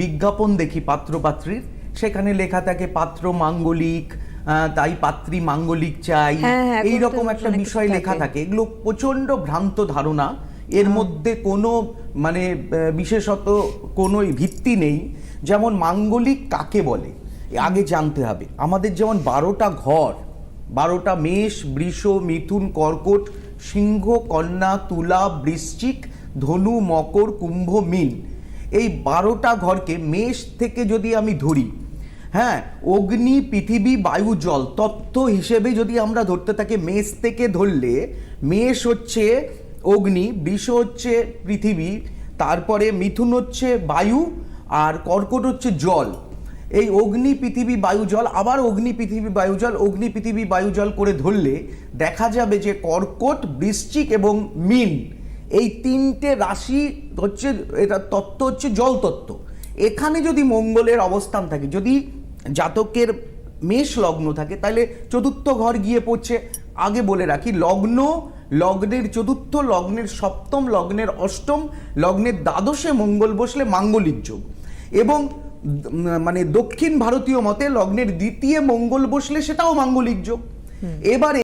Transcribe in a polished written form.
বিজ্ঞাপন দেখি পাত্রপাত্রীর, সেখানে লেখা থাকে পাত্র মাঙ্গলিক, তাই পাত্রী মাঙ্গলিক চাই, এইরকম একটা বিষয় লেখা থাকে। এগুলো প্রচন্ড ভ্রান্ত ধারণা, এর মধ্যে কোনো মানে বিশেষত কোনো ভিত্তি নেই। যেমন মাঙ্গলিক কাকে বলে আগে জানতে হবে। আমাদের যেমন 12টা ঘর, 12টা মেষ, বৃষ, মিথুন, কর্কট, সিংহ, কন্যা, তুলা, বৃশ্চিক, ধনু, মকর, কুম্ভ, মীন, এই 12টা ঘরকে মেষ থেকে যদি আমি ধরি, হ্যাঁ, অগ্নি, পৃথিবী, বায়ু, জল তত্ত্ব হিসেবে যদি আমরা ধরতে থাকি, মেষ থেকে ধরলে মেষ হচ্ছে অগ্নি, বৃষ হচ্ছে পৃথিবী, তারপরে মিথুন হচ্ছে বায়ু, আর কর্কট হচ্ছে জল। এই অগ্নি, পৃথিবী, বায়ু, জল, আবার অগ্নি, পৃথিবী, বায়ু, জল, অগ্নি, পৃথিবী, বায়ু, জল করে ধরলে দেখা যাবে যে কর্কট, বৃশ্চিক এবং মীন, এই তিনটে রাশি হচ্ছে, এটা তত্ত্ব হচ্ছে জল তত্ত্ব। এখানে যদি মঙ্গলের অবস্থান থাকে, যদি জাতকের মেষ লগ্ন থাকে, তাহলে চতুর্থ ঘর গিয়ে পড়ছে। আগে বলে রাখি, লগ্ন, লগ্নের চতুর্থ, লগ্নের সপ্তম, লগ্নের অষ্টম, লগ্নের দ্বাদশে মঙ্গল বসলে মাঙ্গলিক যোগ, এবং মানে দক্ষিণ ভারতীয় মতে লগ্নের দ্বিতীয় মঙ্গল বসলে সেটাও মাঙ্গলিক যোগ। এবারে